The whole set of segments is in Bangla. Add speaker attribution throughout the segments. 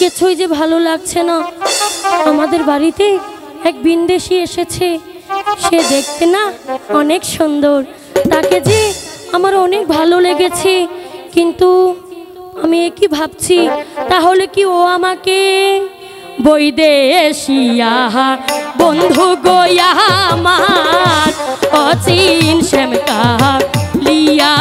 Speaker 1: কিছুই যে ভালো লাগছে না। আমাদের বাড়িতে এক বিন্দেশী এসেছে, সে দেখতে না অনেক সুন্দর, তাকে যে আমার অনেক ভালো লেগেছে। কিন্তু আমি কি ভাবছি, তাহলে কি ও আমাকে বৈদেশিয়া বন্ধু গোয়া আমার অচিন শ্যামকা লিয়া।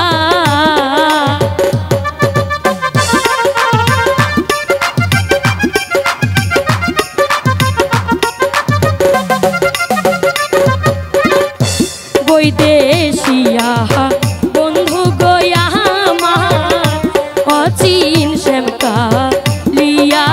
Speaker 1: বৈদেশিয়া বন্ধু গোয়া আমার অচিন শ্যামকা লিয়া।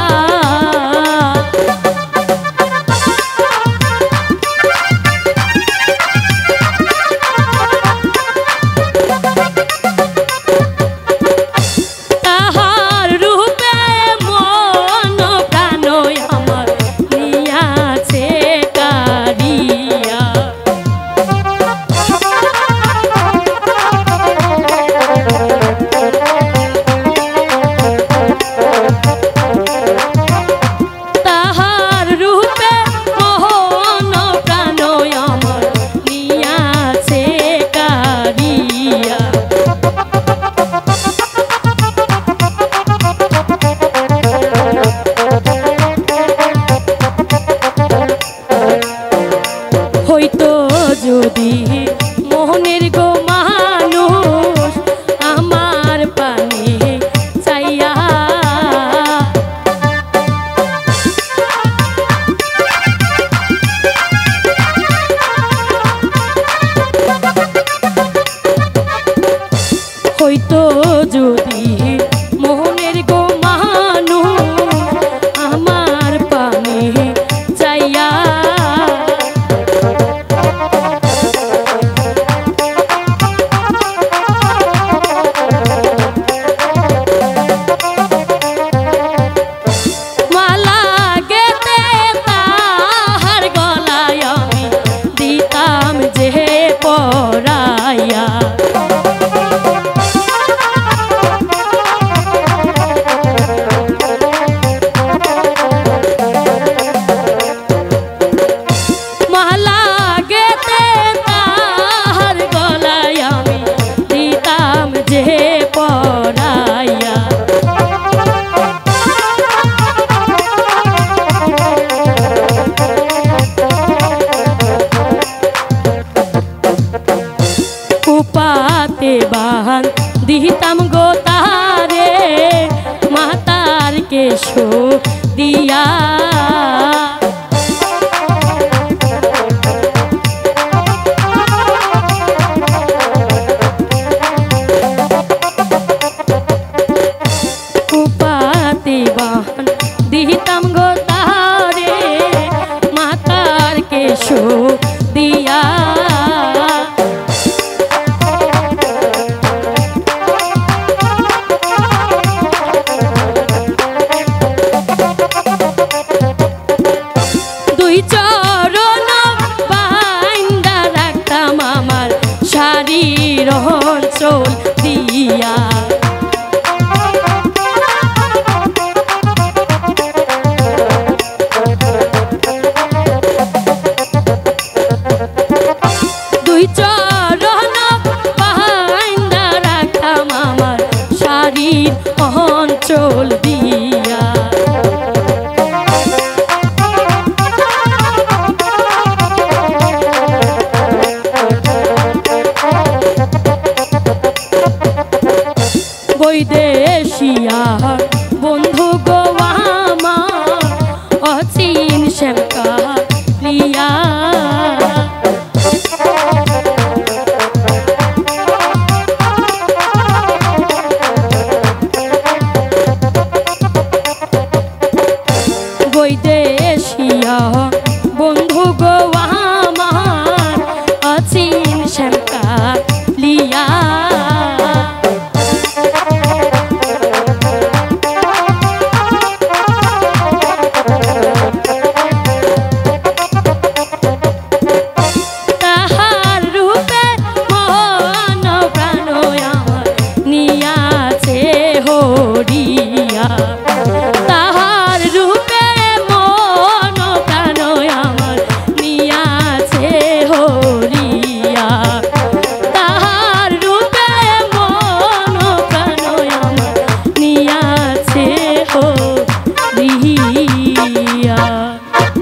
Speaker 1: হয়তো যদি মোহনের গো মানুষ আমার পানে চাইয়া, হয়তো যদি মোহনের গো মানুষ আমার পানে চাইয়া, কুপাতে বাহান দিতাম গো তারে মাতার কেশো দিয়া।